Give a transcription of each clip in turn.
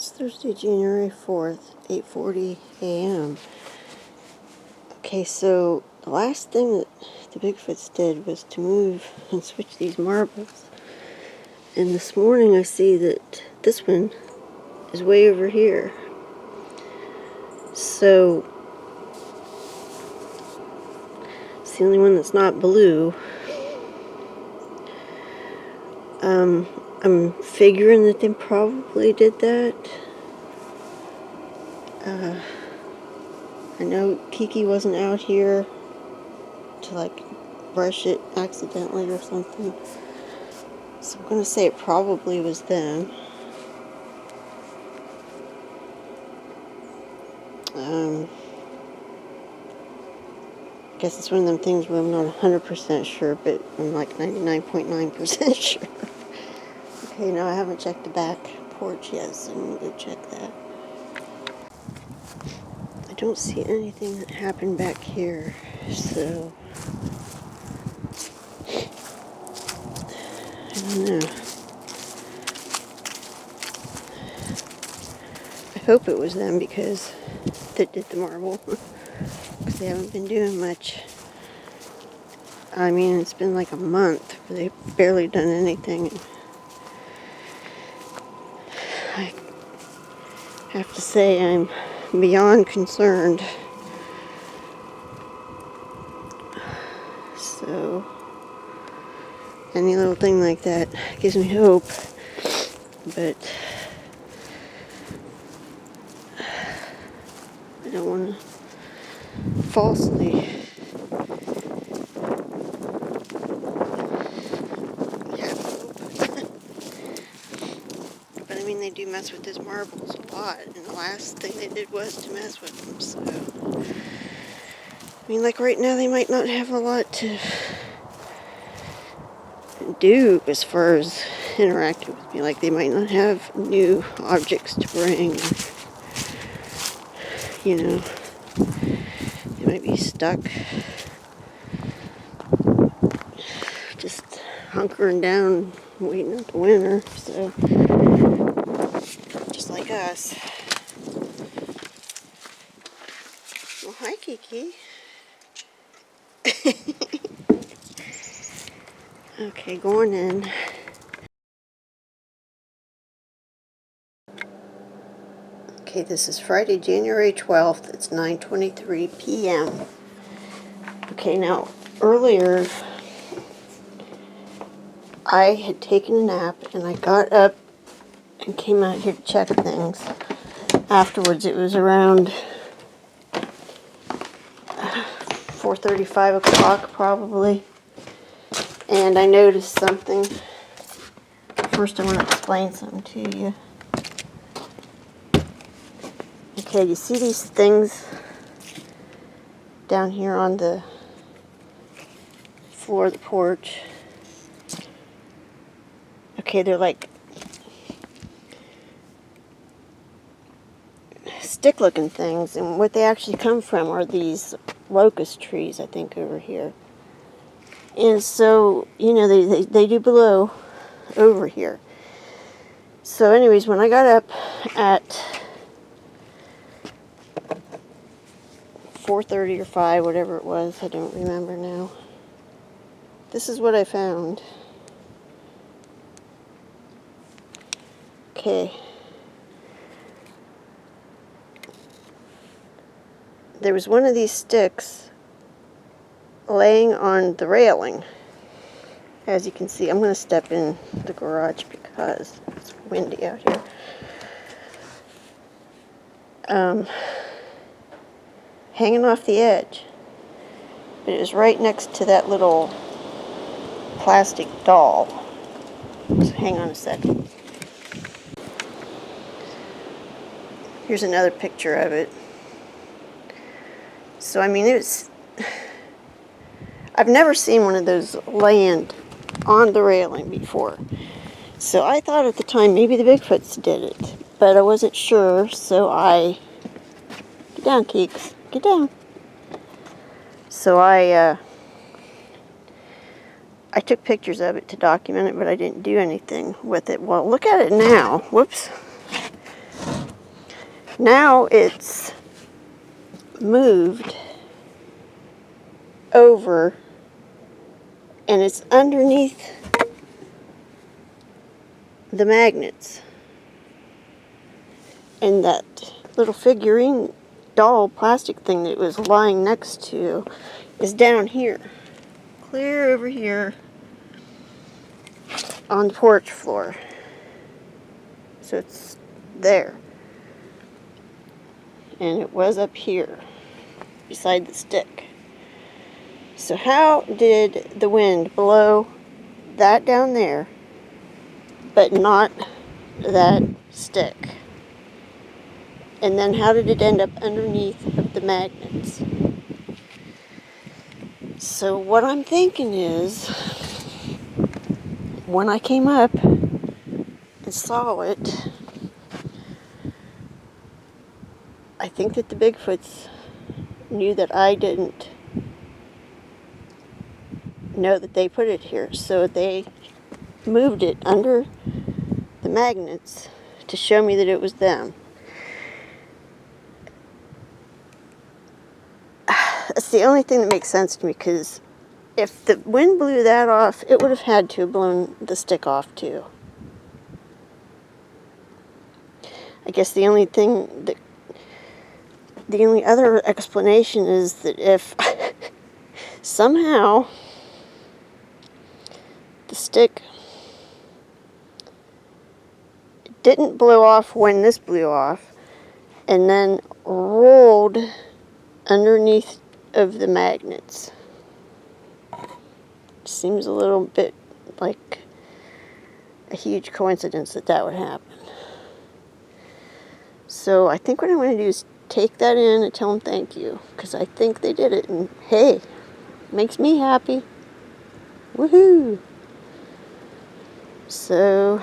It's Thursday, January 4th, 8:40 a.m. Okay, so the last thing that the Bigfoots did was to move and switch these marbles. And this morning I see that this one is way over here. So it's the only one that's not blue. I'm figuring that they probably did that. I know Kiki wasn't out here to brush it accidentally or something. So I'm going to say it probably was them. I guess it's one of them things where I'm not 100% sure, but I'm like 99.9% sure. Okay, now I haven't checked the back porch yet, so I'm going to go check that. I don't see anything that happened back here, so I don't know. I hope it was them because that did the marble, because they haven't been doing much. I mean, it's been like a month where they've barely done anything. I have to say I'm beyond concerned. So any little thing like that gives me hope, but I don't want to falsely have hope. But I mean, they do mess with these marbles a lot, and the last thing they did was to mess with them, so I mean, like right now they might not have a lot to do as far as interacting with me. Like, they might not have new objects to bring. You know, they might be stuck just hunkering down, waiting out the winter. So, just like us. Well, hi, Kiki. Okay, going in. Okay, this is Friday, January 12th. It's 9:23 p.m. Okay, now, earlier, I had taken a nap, and I got up and came out here to check things. Afterwards, it was around 4:30, 5 o'clock, probably. And I noticed something. First, I want to explain something to you. Okay, you see these things down here on the floor of the porch? Okay, they're like stick-looking things, and what they actually come from are these locust trees, I think, over here. And so, you know, they do blow over here. So anyways, when I got up at 4:30 or 5, whatever it was, I don't remember now, this is what I found. Okay. There was one of these sticks laying on the railing. As you can see, I'm going to step in the garage because it's windy out here. Hanging off the edge. But it was right next to that little plastic doll. So hang on a second. Here's another picture of it. So, I mean, I've never seen one of those land on the railing before. So I thought at the time maybe the Bigfoots did it, but I wasn't sure, so get down, Keeks, get down. So I took pictures of it to document it, but I didn't do anything with it. Well, look at it now. Whoops. Now it's moved over and it's underneath the magnets. And that little figurine doll plastic thing that it was lying next to is down here. Clear over here on the porch floor. So it's there. And it was up here beside the stick. So how did the wind blow that down there but not that stick? And then how did it end up underneath of the magnets? So what I'm thinking is, when I came up and saw it, I think that the Bigfoots knew that I didn't know that they put it here. So they moved it under the magnets to show me that it was them. That's the only thing that makes sense to me, because if the wind blew that off, it would have had to have blown the stick off too. I guess the only other explanation is that if somehow the stick didn't blow off when this blew off and then rolled underneath of the magnets. Seems a little bit like a huge coincidence that that would happen. So I think what I'm going to do is take that in and tell them thank you, because I think they did it, and hey, makes me happy. Woohoo! So,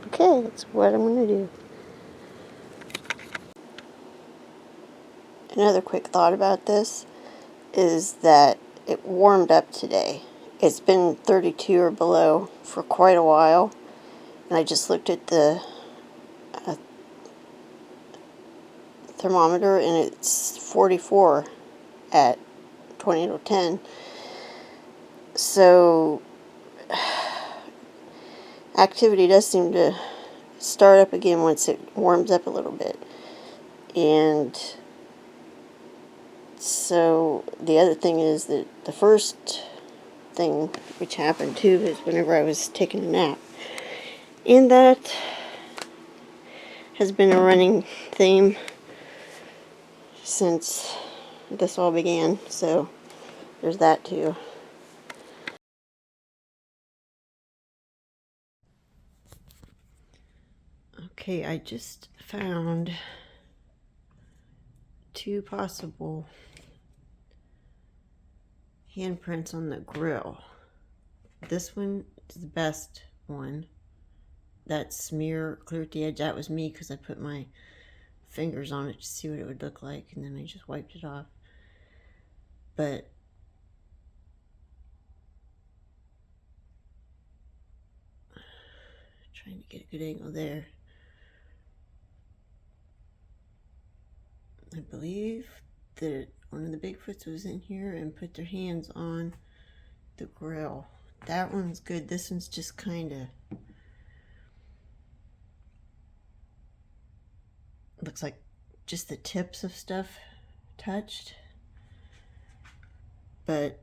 okay, that's what I'm going to do. Another quick thought about this is that it warmed up today. It's been 32 or below for quite a while, and I just looked at the thermometer and it's 44 at 20 to 10. So activity does seem to start up again once it warms up a little bit. And so the other thing is that the first thing which happened too is whenever I was taking a nap. And that has been a running theme since this all began, so there's that too. Okay, I just found two possible handprints on the grill. This one is the best one. That smear clear at the edge, that was me because I put my fingers on it to see what it would look like, and then I just wiped it off. But trying to get a good angle there. I believe that one of the Bigfoots was in here and put their hands on the grill. That one's good. This one's just kind of looks like just the tips of stuff touched. But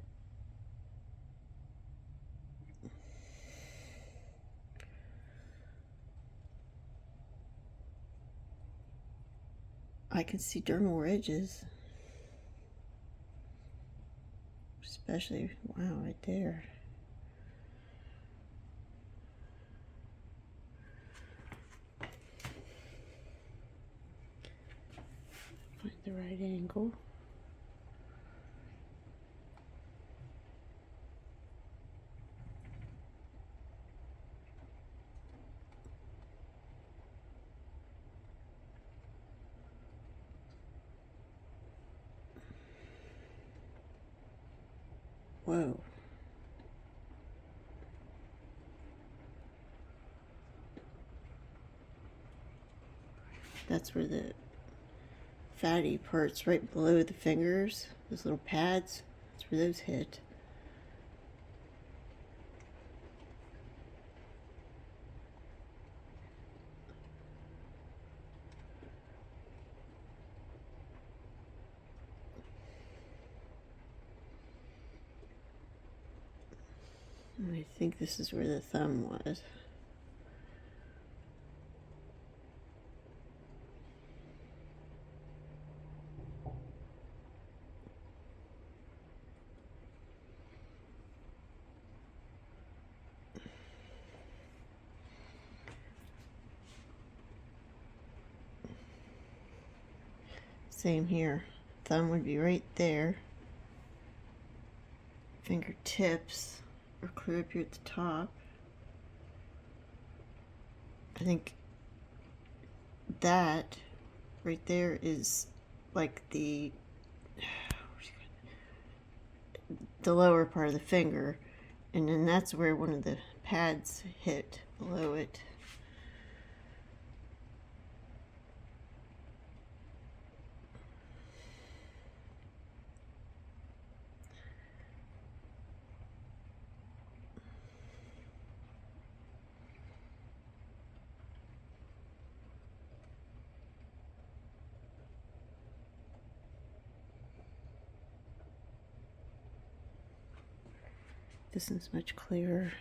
I can see dermal ridges. Especially, wow, right there. Find the right angle. Whoa. That's where the fatty parts right below the fingers, those little pads, that's where those hit. And I think this is where the thumb was. Same here. Thumb would be right there. Fingertips are clear up here at the top. I think that right there is like the lower part of the finger, and then that's where one of the pads hit below it. This is much clearer.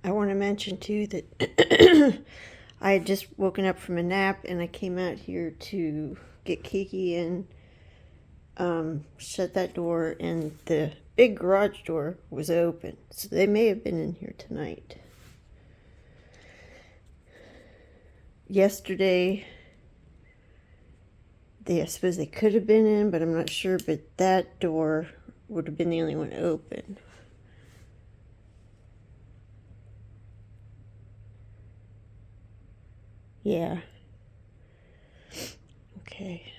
I want to mention too that I had just woken up from a nap and I came out here to get Kiki and shut that door, and the big garage door was open, so they may have been in here tonight. Yesterday, I suppose they could have been in, but I'm not sure, but that door would have been the only one open. Yeah. Okay.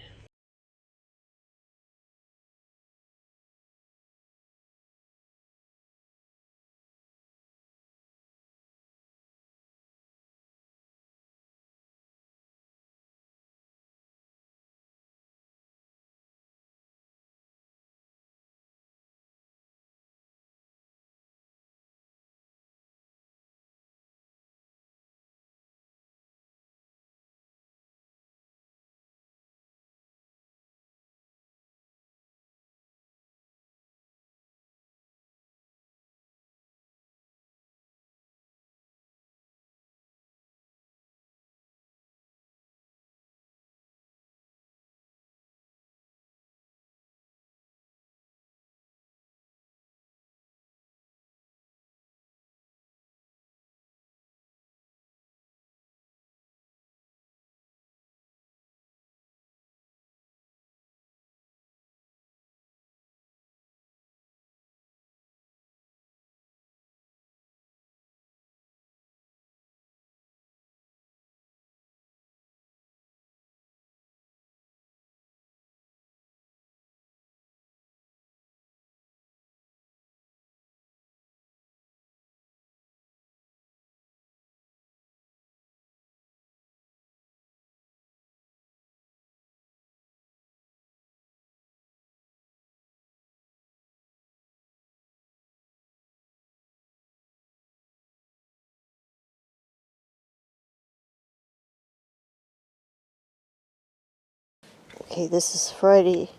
Okay, this is Friday,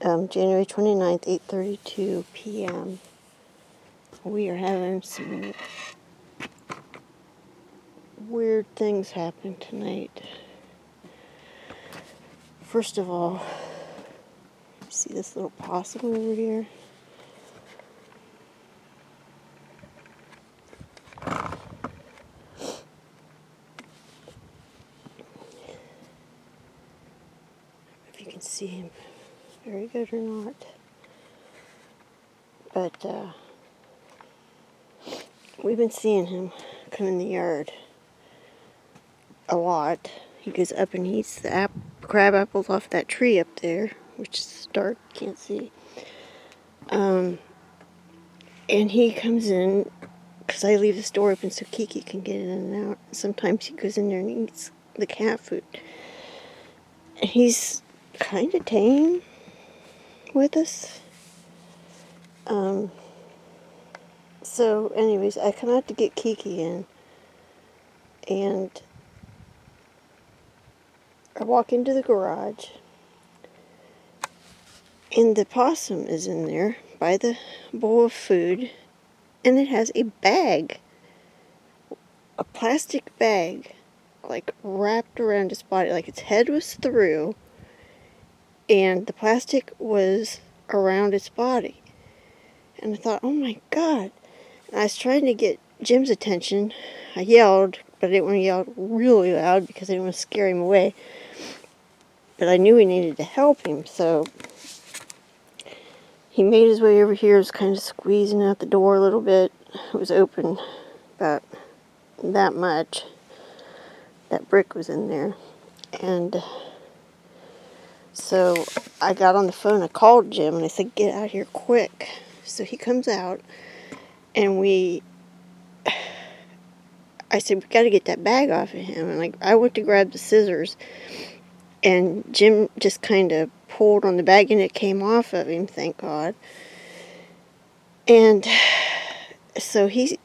January 29th, 8:32 p.m. We are having some weird things happen tonight. First of all, see this little possum over here? If you can see him very good or not. But we've been seeing him come in the yard a lot. He goes up and eats the crab apples off that tree up there, which is dark, can't see. And he comes in, because I leave this door open so Kiki can get in and out. Sometimes he goes in there and eats the cat food. And he's kind of tame with us. So anyways, I come out to get Kiki in, and I walk into the garage, and the possum is in there by the bowl of food, and it has a bag, a plastic bag, like wrapped around its body, like its head was through, and the plastic was around its body. And I thought, oh my God. And I was trying to get Jim's attention. I yelled, but I didn't want to yell really loud because I didn't want to scare him away. But I knew we needed to help him, so he made his way over here. Was kind of squeezing out the door a little bit. It was open about that much. That brick was in there. And so I got on the phone. I called Jim and I said, get out here quick. So he comes out, and I said, we got to get that bag off of him. And I went to grab the scissors, and Jim just kind of pulled on the bag, and it came off of him, thank God. And so he's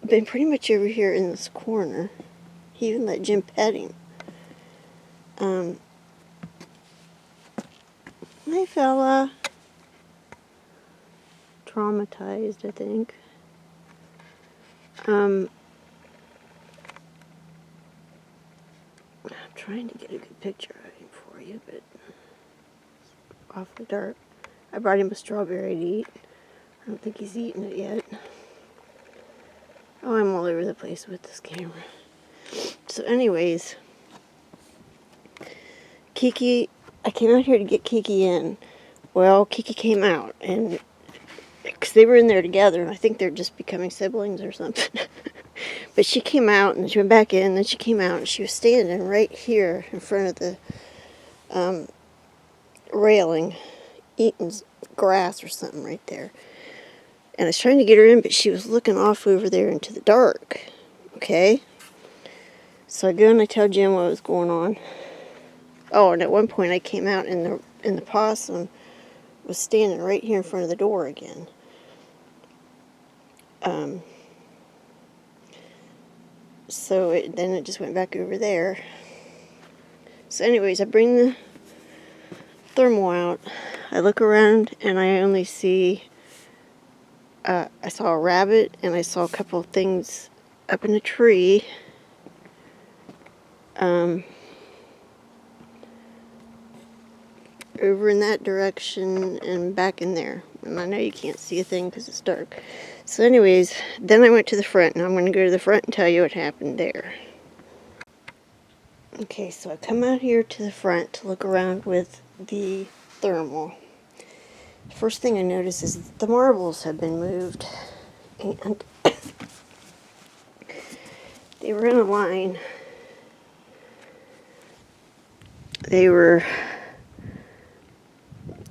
been pretty much over here in this corner. He even let Jim pet him. Hi, fella. Traumatized, I think. I'm trying to get a good picture of him for you, but it's awfully dark. I brought him a strawberry to eat. I don't think he's eaten it yet. Oh, I'm all over the place with this camera. So anyways, Kiki, I came out here to get Kiki in. Well, Kiki came out, and because they were in there together, and I think they're just becoming siblings or something. But she came out, and she went back in, and then she came out, and she was standing right here in front of the railing, eating grass or something right there. And I was trying to get her in, but she was looking off over there into the dark. Okay? So I go and I tell Jim what was going on. Oh, and at one point I came out, and the possum was standing right here in front of the door again. So then it just went back over there. So anyways, I bring the thermal out. I look around, and I only see, I saw a rabbit, and I saw a couple of things up in a tree. Over in that direction and back in there. And I know you can't see a thing because it's dark. So anyways, then I went to the front, and I'm going to go to the front and tell you what happened there. Okay, so I come out here to the front to look around with the thermal. The first thing I notice is that the marbles have been moved. And they were in a line. They were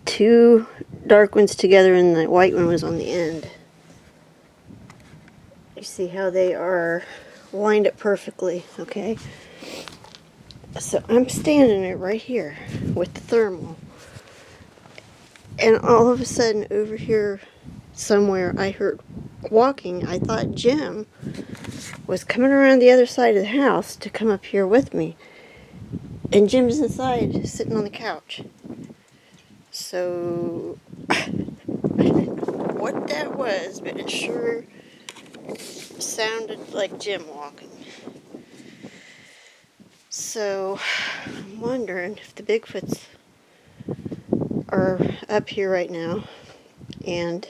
two dark ones together, and the white one was on the end. You see how they are lined up perfectly, okay? So I'm standing there right here with the thermal, and all of a sudden over here somewhere I heard walking. I thought Jim was coming around the other side of the house to come up here with me, and Jim's inside sitting on the couch. So I didn't know what that was, but it sure sounded like Jim walking. So I'm wondering if the Bigfoots are up here right now. And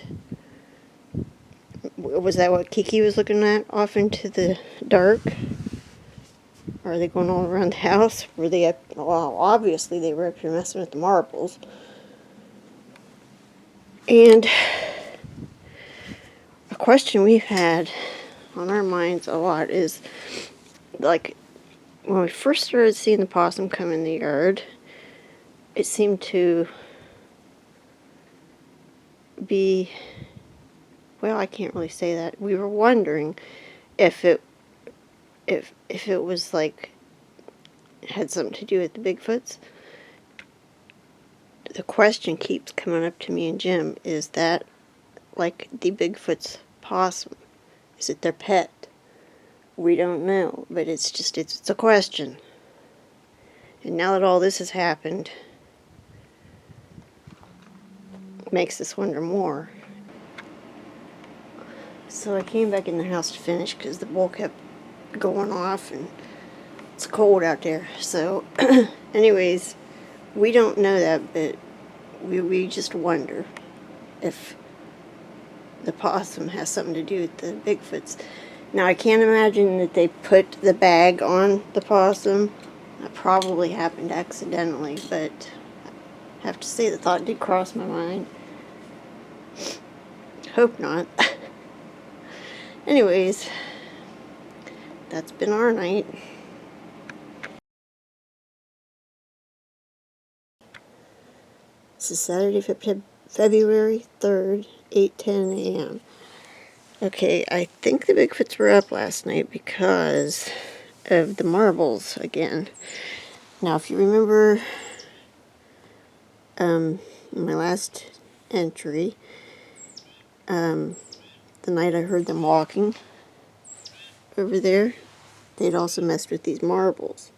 was that what Kiki was looking at off into the dark? Or are they going all around the house? Were they up? Well, obviously they were up here messing with the marbles. And a question we've had on our minds a lot is, like, when we first started seeing the possum come in the yard, it seemed to be, well, I can't really say that. We were wondering if it was like had something to do with the Bigfoots. The question keeps coming up to me and Jim, is that like the Bigfoot's possum? Is it their pet? We don't know, but it's a question. And now that all this has happened, it makes us wonder more. So I came back in the house to finish because the bowl kept going off and it's cold out there. So anyways, we don't know that, but we just wonder if the possum has something to do with the Bigfoots. Now I can't imagine that they put the bag on the possum. That probably happened accidentally, but I have to say the thought did cross my mind. Hope not. Anyways, that's been our night. This is Saturday, February 3rd, 8:10 a.m. Okay, I think the Bigfoots were up last night because of the marbles again. Now, if you remember my last entry, the night I heard them walking over there, they'd also messed with these marbles.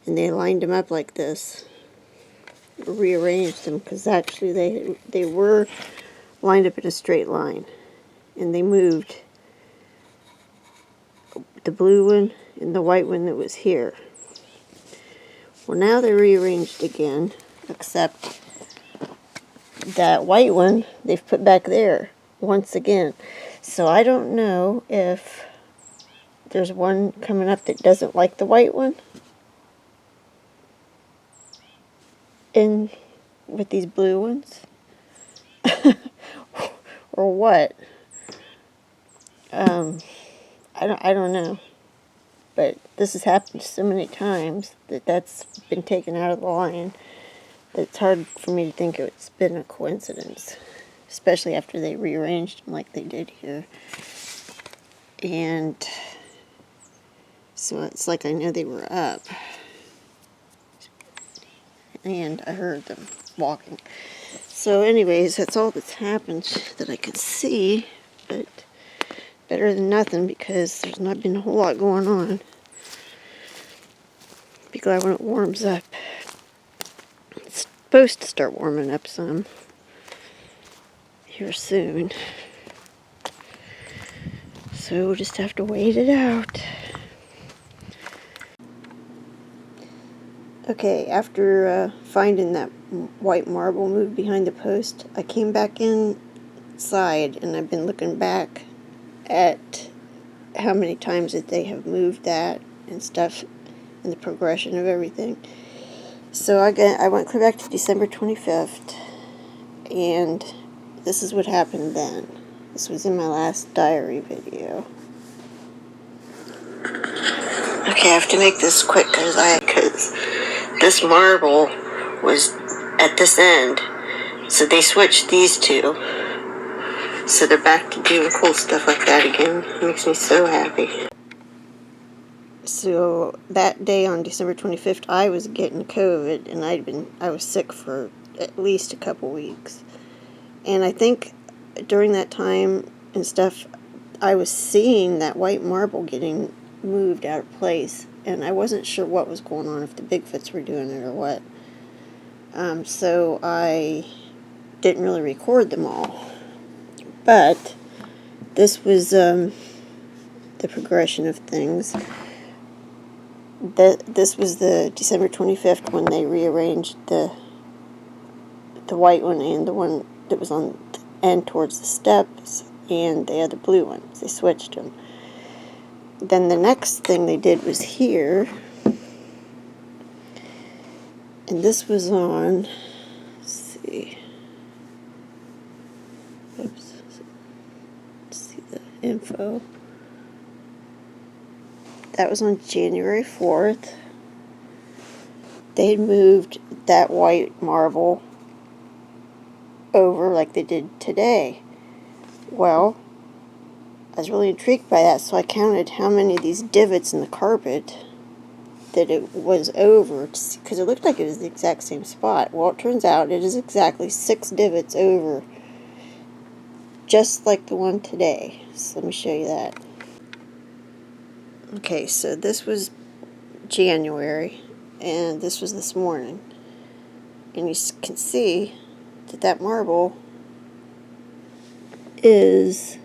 And they lined them up like this, rearranged them, because actually they were lined up in a straight line. And they moved the blue one and the white one that was here. Well, now they're rearranged again, except that white one they've put back there once again. So I don't know if there's one coming up that doesn't like the white one in with these blue ones or what. I don't know, but this has happened so many times that's been taken out of the line that it's hard for me to think it's been a coincidence, especially after they rearranged them like they did here. And so it's like I know they were up, and I heard them walking. So anyways, that's all that's happened that I could see, but better than nothing because there's not been a whole lot going on. Be glad when it warms up. It's supposed to start warming up some here soon. So we'll just have to wait it out. Okay, after finding that white marble moved behind the post, I came back inside and I've been looking back at how many times that they have moved that and stuff and the progression of everything. So I went clear back to December 25th, and this is what happened then. This was in my last diary video. Okay, I have to make this quick because this marble was at this end, so they switched these two. So they're back to doing cool stuff like that again. It makes me so happy. So that day on December 25th, I was getting COVID, and I was sick for at least a couple weeks. And I think during that time and stuff, I was seeing that white marble getting moved out of place, and I wasn't sure what was going on, if the Bigfoots were doing it or what. So I didn't really record them all. But this was the progression of things. This was the December 25th when they rearranged the white one and the one that was on the end towards the steps and the other blue ones. They switched them. Then the next thing they did was here, and this was on, let's see, oops, let's see the info. that was on January 4th. They had moved that white marble over like they did today. Well, I was really intrigued by that, so I counted how many of these divots in the carpet that it was over, because it looked like it was the exact same spot. Well, it turns out it is exactly 6 divots over, just like the one today. So let me show you that. Okay, so this was January, and this was this morning. And you can see that that marble is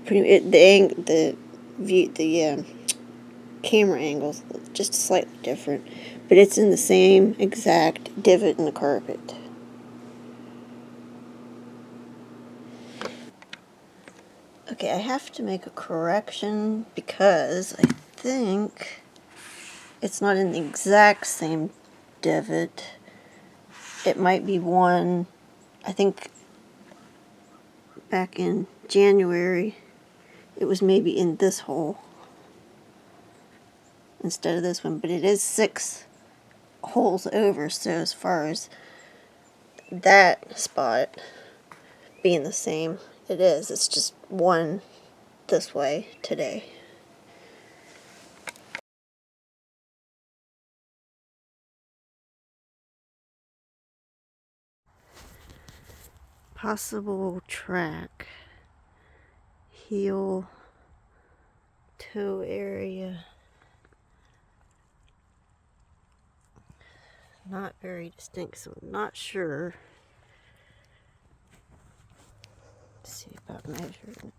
pretty. The camera angles just slightly different, but it's in the same exact divot in the carpet. Okay, I have to make a correction because I think it's not in the exact same divot. It might be one, I think back in January, it was maybe in this hole instead of this one, but it is 6 holes over, so as far as that spot being the same, it's just one this way today. Possible track, heel, toe area. Not very distinct, so I'm not sure. Let's see about measurement.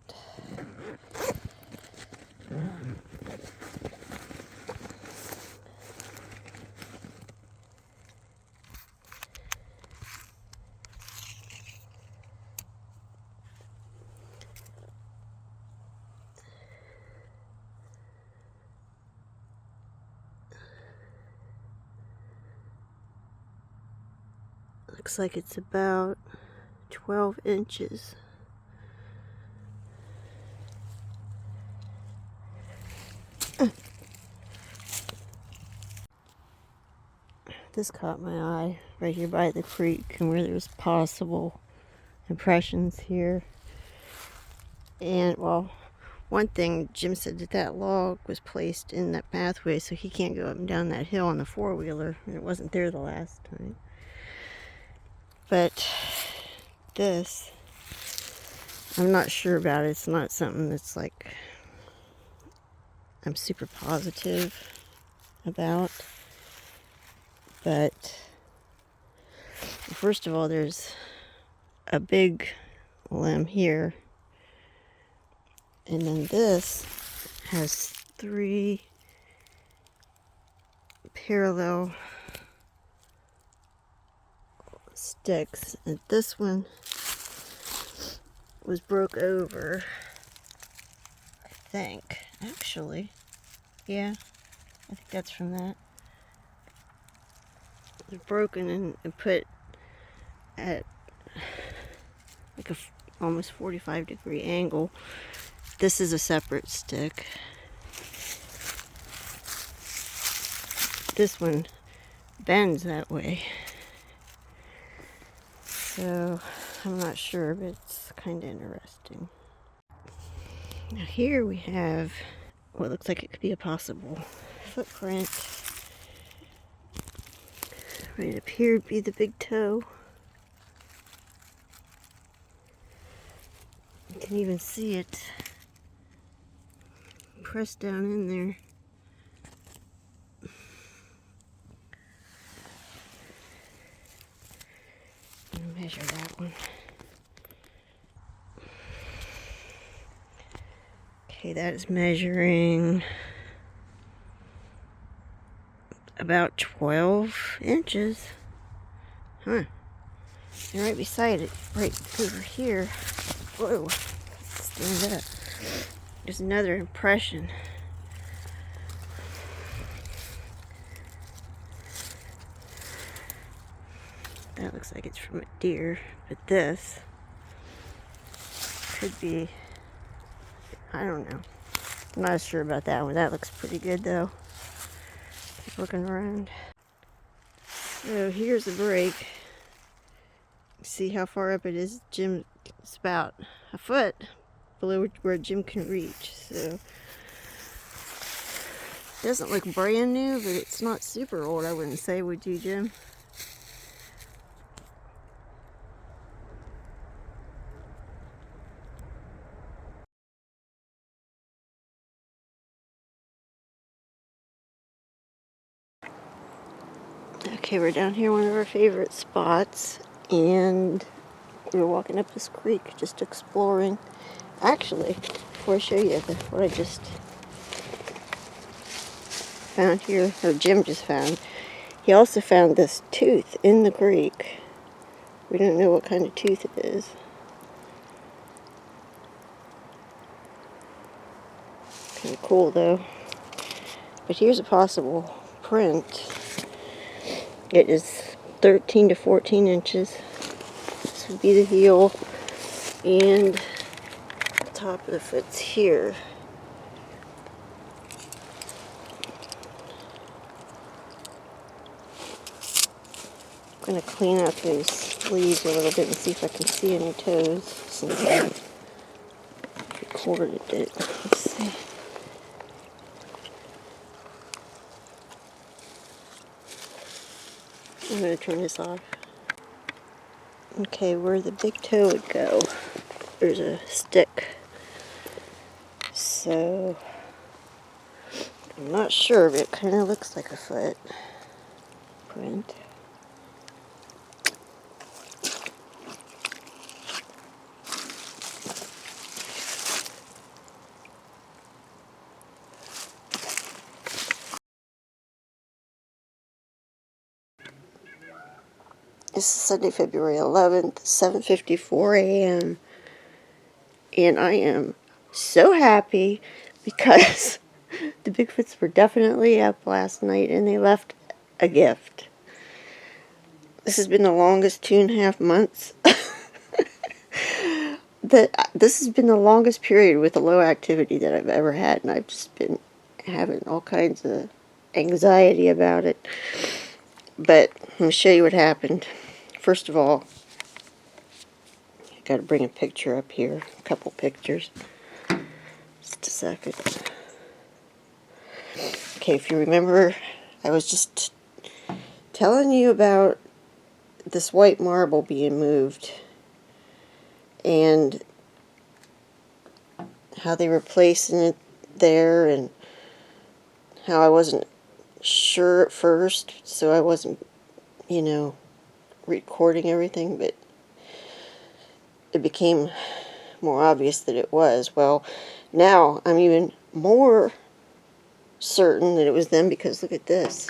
Looks like it's about 12 inches. This caught my eye right here by the creek, and where there's possible impressions here. And, well, one thing, Jim said that log was placed in that pathway, so he can't go up and down that hill on the 4-wheeler, and it wasn't there the last time. But this, I'm not sure about it. It's not something that's like I'm super positive about. But first of all, there's a big limb here, and then this has 3 parallel sticks, and this one was broke over, I think. Actually, yeah, I think that's from that. It was broken and put at like a almost 45-degree angle. This is a separate stick. This one bends that way. So I'm not sure, but it's kind of interesting. Now here we have what looks like it could be a possible footprint. Right up here would be the big toe. You can even see it pressed down in there. I'm gonna measure that one. Okay, that is measuring about 12 inches. Huh. And right beside it, right over here, whoa, stand up. There's another impression. That looks like it's from a deer, but this could be, I don't know. I'm not sure about that one. That looks pretty good though. Keep looking around. So here's the break. See how far up it is? Jim, it's about a foot below where Jim can reach. So it doesn't look brand new, but it's not super old, I wouldn't say, would you, Jim? Okay, we're down here, one of our favorite spots, and we're walking up this creek, just exploring. Actually, before I show you what I just found here, or Jim just found, he also found this tooth in the creek. We don't know what kind of tooth it is. Kind of cool though. But here's a possible print. It is 13 to 14 inches. This would be the heel, and the top of the foot's here. I'm going to clean up these leaves a little bit and see if I can see any toes since I recorded it. Let's see. I'm going to turn this off. Okay, where the big toe would go, there's a stick. So, I'm not sure, but it kind of looks like a foot print. This is Sunday, February 11th, 7:54 a.m. And I am so happy because the Bigfoots were definitely up last night and they left a gift. This has been the longest 2.5 months. This has been the longest period with a low activity that I've ever had, and I've just been having all kinds of anxiety about it. But let me show you what happened. First of all, I got to bring a picture up here, a couple pictures. Just a second. Okay, if you remember, I was just telling you about this white marble being moved and how they were placing it there, and how I wasn't sure at first, so I wasn't, recording everything, but it became more obvious that it was. Well, now I'm even more certain that it was them, because look at this.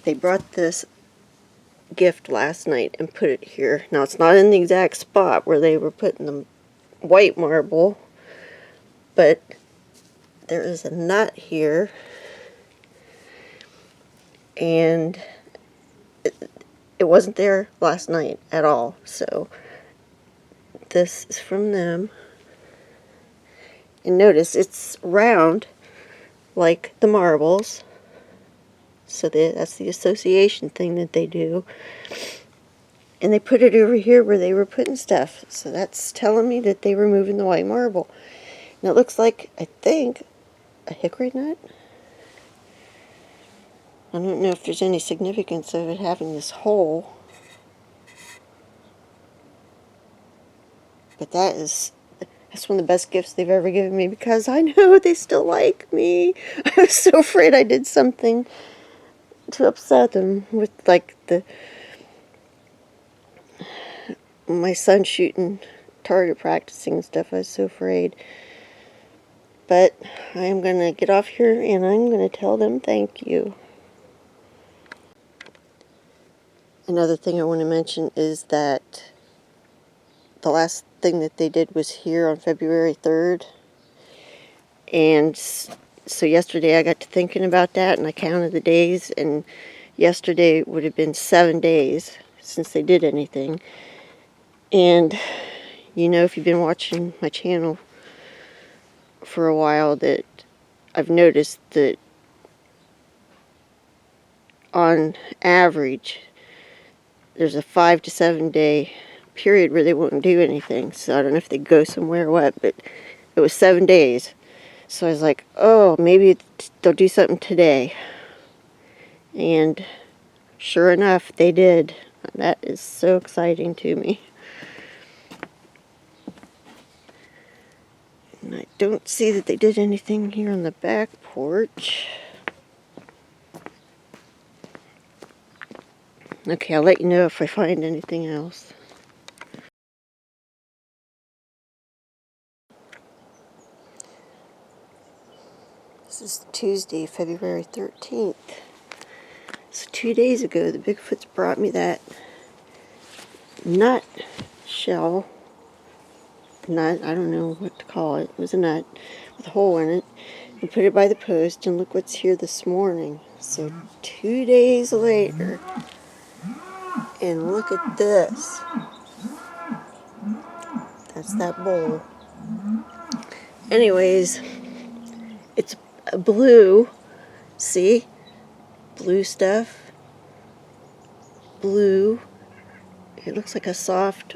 They brought this gift last night and put it here. Now it's not in the exact spot where they were putting the white marble, but there is a nut here, and it wasn't there last night at all. So this is from them, and notice it's round like the marbles, so that's the association thing that they do. And they put it over here where they were putting stuff, so that's telling me that they were moving the white marble. And it looks like, I think, a hickory nut. I don't know if there's any significance of it having this hole, but that's one of the best gifts they've ever given me, because I know they still like me. I was so afraid I did something to upset them with, like, my son shooting target practicing and stuff. I was so afraid. But I am going to get off here and I'm going to tell them thank you. Another thing I want to mention is that the last thing that they did was here on February 3rd. And so yesterday I got to thinking about that, and I counted the days, and yesterday would have been 7 days since they did anything. And if you've been watching my channel for a while that I've noticed that on average there's a 5 to 7 day period where they won't do anything. So I don't know if they go somewhere or what, but it was 7 days. So I was like, oh, maybe they'll do something today. And sure enough, they did. That is so exciting to me. And I don't see that they did anything here on the back porch. Okay, I'll let you know if I find anything else. This is Tuesday, February 13th. So 2 days ago, the Bigfoots brought me that nut shell. Nut, I don't know what to call it. It was a nut with a hole in it. And put it by the post, and look what's here this morning. So 2 days later, and look at this. That's that bowl. Anyways, it's blue. See? Blue stuff. Blue. It looks like a soft...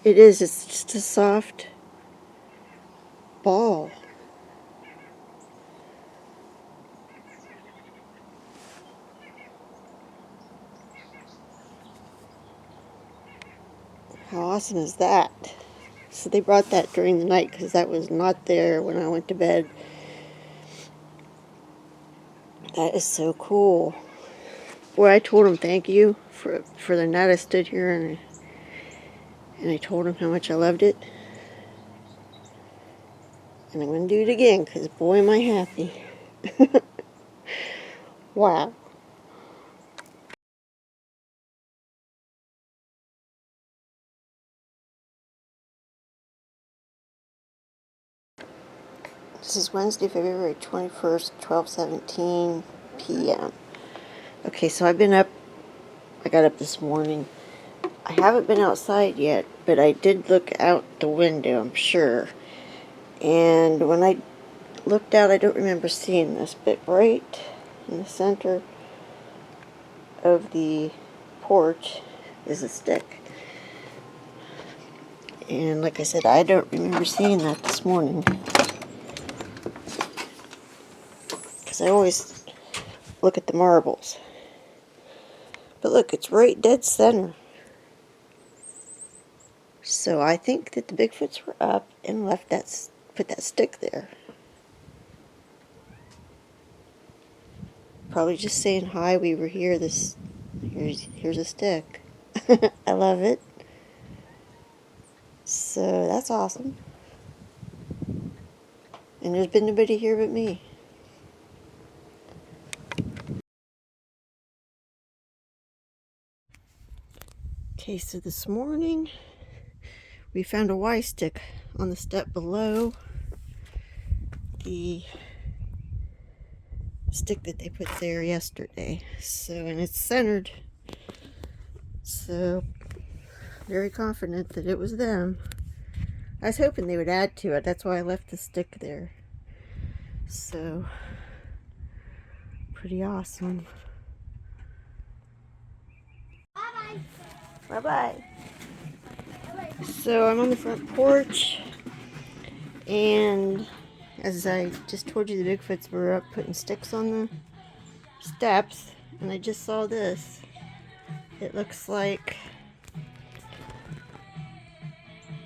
It is. It's just a soft ball. How awesome is that? So they brought that during the night because that was not there when I went to bed. That is so cool. Boy, I told him thank you for the night. I stood here and I told him how much I loved it. And I'm going to do it again because boy am I happy. Wow. This is Wednesday, February 21st, 12:17 p.m. Okay, so I've been up. I got up this morning. I haven't been outside yet, but I did look out the window, I'm sure. And when I looked out, I don't remember seeing this, but right in the center of the porch is a stick. And like I said, I don't remember seeing that this morning. Because I always look at the marbles. But look, it's right dead center. So I think that the Bigfoots were up and left that, put that stick there. Probably just saying hi, we were here, here's a stick. I love it. So that's awesome. And there's been nobody here but me. Okay, so this morning we found a Y stick on the step below the stick that they put there yesterday. So, and it's centered. So, very confident that it was them. I was hoping they would add to it. That's why I left the stick there. So, pretty awesome. Bye-bye. Bye-bye. So I'm on the front porch, and as I just told you, the Bigfoots were up putting sticks on the steps, and I just saw this. It looks like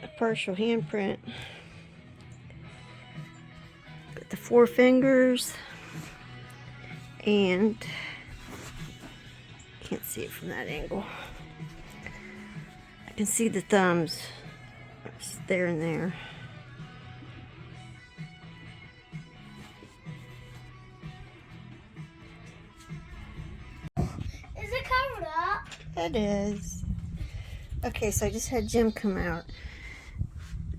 a partial handprint. Got the 4 fingers, and can't see it from that angle. I can see the thumbs. It's there and there. Is it covered up? It is. Okay, so I just had Jim come out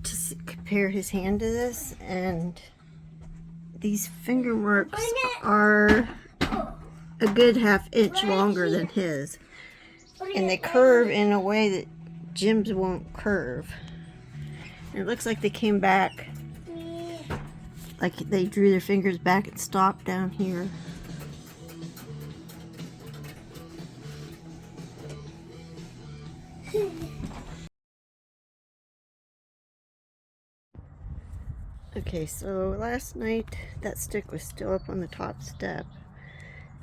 to compare his hand to this, and these finger marks are a good ½ inch longer than his. And they curve in a way that Jim's won't curve. And it looks like they came back Like they drew their fingers back and stopped down here. Okay, so last night that stick was still up on the top step,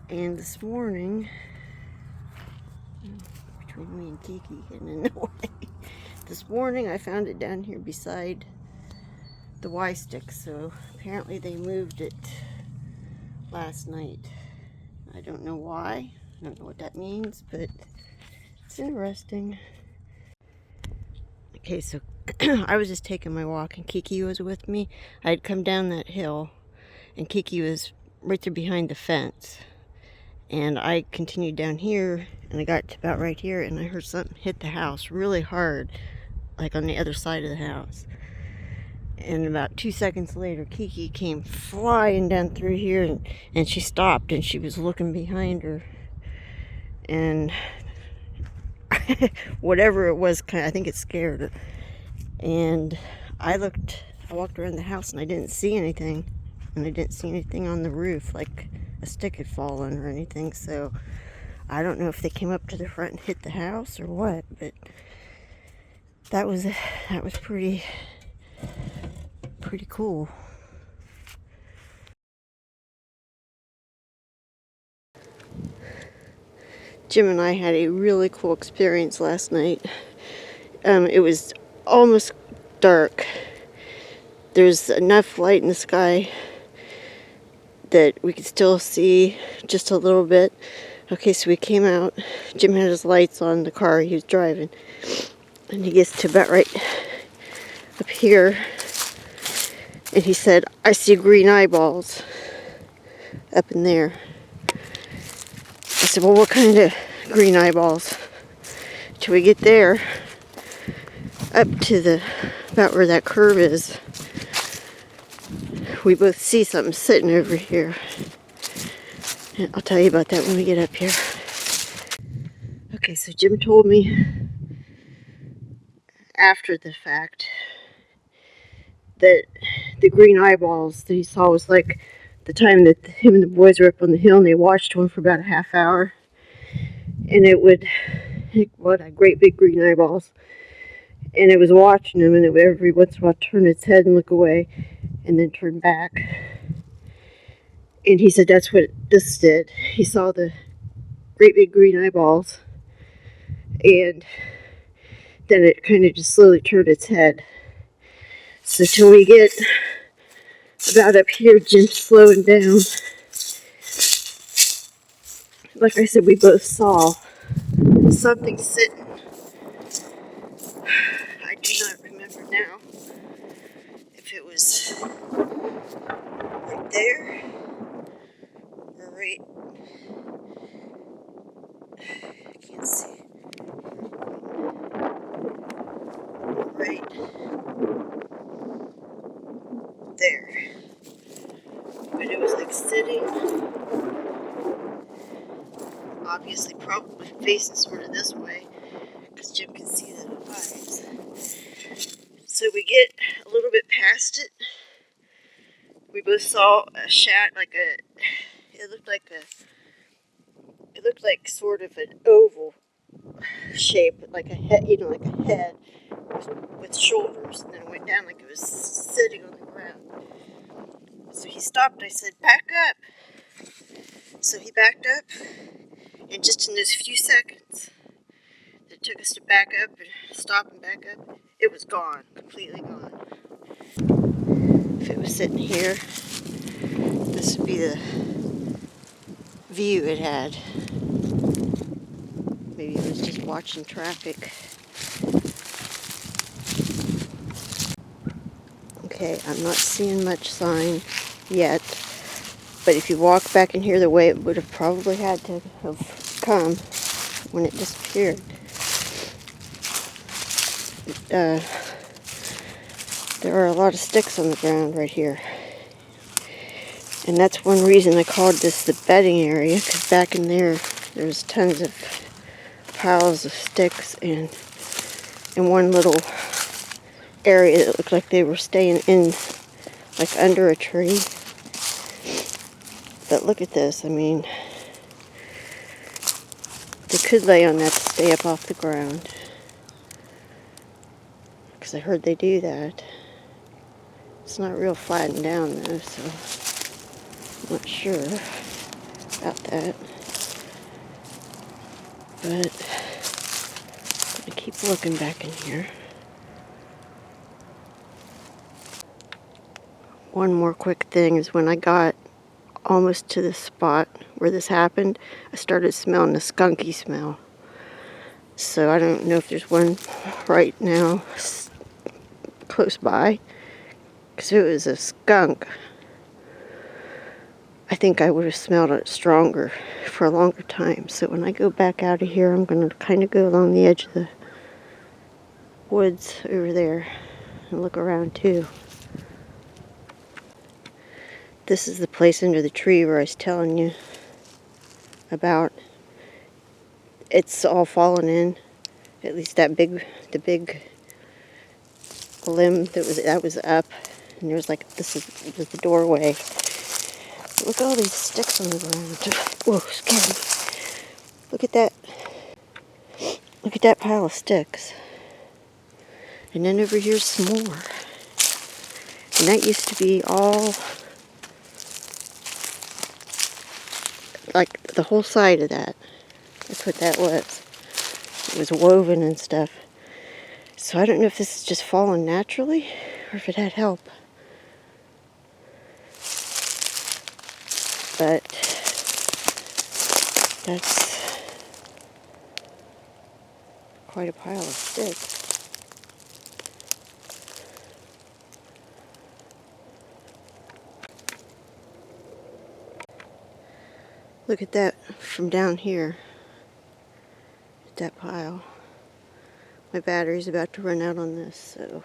and this morning, between me and Kiki getting in the way, this morning I found it down here beside the Y stick, so apparently they moved it last night. I don't know why, I don't know what that means, but it's interesting. Okay, so I was just taking my walk and Kiki was with me. I had come down that hill and Kiki was right there behind the fence. And I continued down here and I got to about right here and I heard something hit the house really hard, like on the other side of the house. And about 2 seconds later, Kiki came flying down through here and she stopped and she was looking behind her. And whatever it was, I think it scared her. And I walked around the house and I didn't see anything. And I didn't see anything on the roof, like a stick had fallen or anything. So I don't know if they came up to the front and hit the house or what, but that was pretty cool. Jim and I had a really cool experience last night. It was almost dark. There's enough light in the sky that we could still see just a little bit. Okay, so we came out. Jim had his lights on the car he was driving. And he gets to about right up here. And he said, I see green eyeballs up in there. I said, well, what kind of green eyeballs? Till we get there, up to about where that curve is, we both see something sitting over here. And I'll tell you about that when we get up here. Okay, so Jim told me after the fact that the green eyeballs that he saw was like the time that him and the boys were up on the hill and they watched one for about a half hour. And it would, what great big green eyeballs. And it was watching them and it would every once in a while turn its head and look away and then turn back. And he said that's what this did. He saw the great big green eyeballs and then it kind of just slowly turned its head. So till we get about up here, Jim's slowing down. Like I said, we both saw something sitting. I do not remember now if it was right there or right, I can't see, right there. But it was like sitting, obviously probably facing sort of this way, because Jim can see the eyes. So we get a little bit past it. We both saw a it looked like sort of an oval shape, like a head, like a head with shoulders, and then it went down like it was sitting on the ground. So he stopped. I said, back up. So he backed up, and just in those few seconds that it took us to back up and stop and back up, it was gone, completely gone. If it was sitting here, this would be the view it had. Maybe it was just watching traffic. Okay, I'm not seeing much sign yet, but if you walk back in here the way it would have probably had to have come when it disappeared, there are a lot of sticks on the ground right here. And that's one reason I called this the bedding area, because back in there's tons of piles of sticks and in one little area that looked like they were staying in like under a tree. But look at this. I mean, they could lay on that to stay up off the ground. Because I heard they do that. It's not real flattened down though, so I'm not sure about that. But I'm gonna keep looking back in here. One more quick thing is when I got almost to the spot where this happened, I started smelling the skunky smell. So I don't know if there's one right now close by. Because if it was a skunk, I think I would have smelled it stronger for a longer time. So when I go back out of here, I'm going to kind of go along the edge of the woods over there and look around too. This is the place under the tree where I was telling you about. It's all fallen in. At least the big limb that was up, and there was like was the doorway. But look at all these sticks on the ground. Whoa, scared me. Look at that. Look at that pile of sticks. And then over here's some more. And that used to be all, like the whole side of that. That's what that was. It was woven and stuff. So I don't know if this is just falling naturally or if it had help. But that's quite a pile of sticks. Look at that from down here. At that pile. My battery's about to run out on this, so.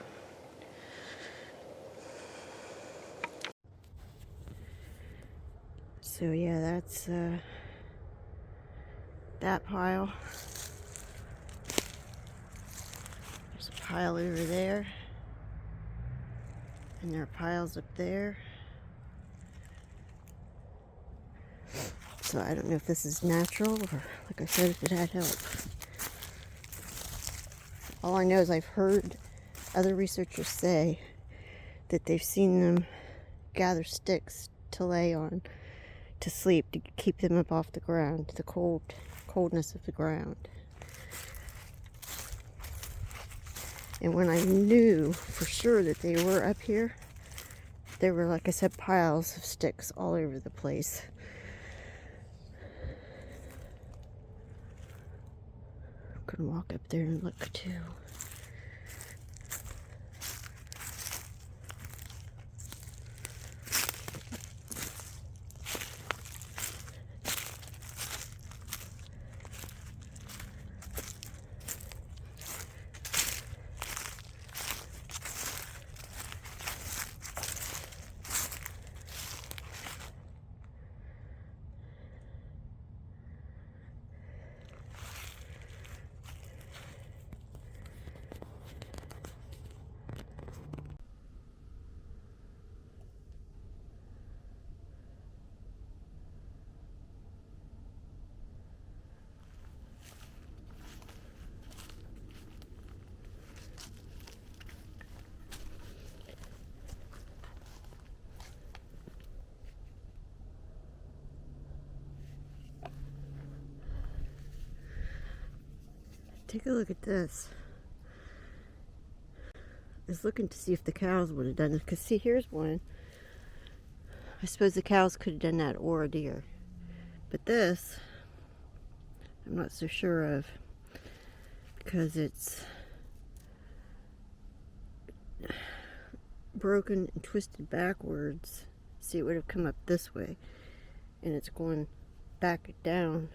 So yeah, that's that pile. There's a pile over there. And there are piles up there. So I don't know if this is natural or, like I said, if it had help. All I know is I've heard other researchers say that they've seen them gather sticks to lay on to sleep, to keep them up off the ground, the coldness of the ground. And when I knew for sure that they were up here, there were, like I said, piles of sticks all over the place. I'm gonna walk up there and look too. Take a look at this. I was looking to see if the cows would have done it, because see, here's one. I suppose the cows could have done that, or a deer. But this, I'm not so sure of, because it's broken and twisted backwards. See, it would have come up this way, and it's going back down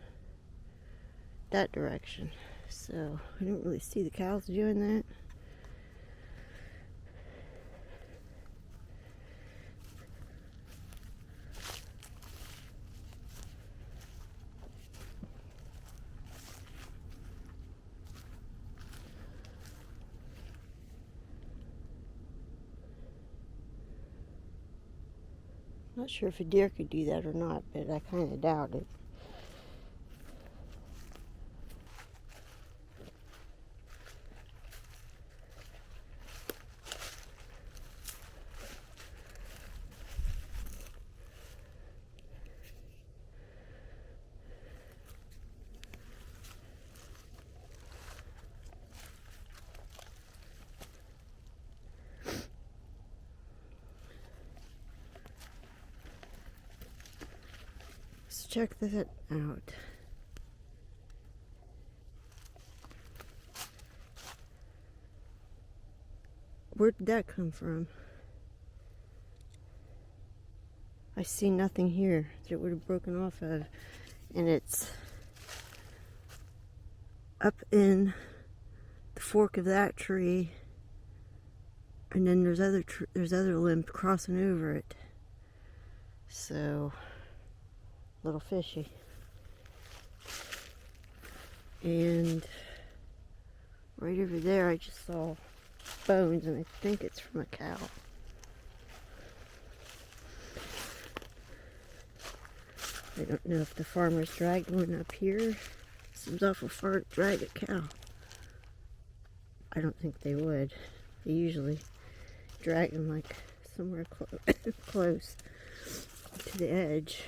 that direction. So I don't really see the cows doing that. Not sure if a deer could do that or not, but I kind of doubt it. Let's check that out. Where did that come from? I see nothing here that it would have broken off of, and it's up in the fork of that tree, and then there's other limbs crossing over it. So, a little fishy. And right over there, I just saw bones, and I think it's from a cow. I don't know if the farmers dragged one up here. Seems awful far to drag a cow. I don't think they would. They usually drag them like somewhere close to the edge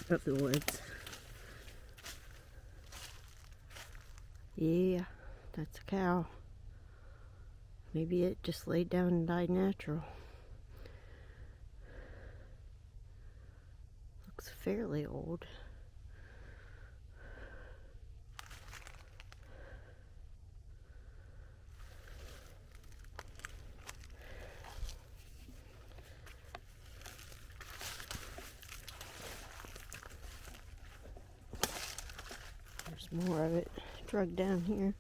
of the woods. Yeah, that's a cow. Maybe it just laid down and died natural. Looks fairly old. There's more of it drugged down here.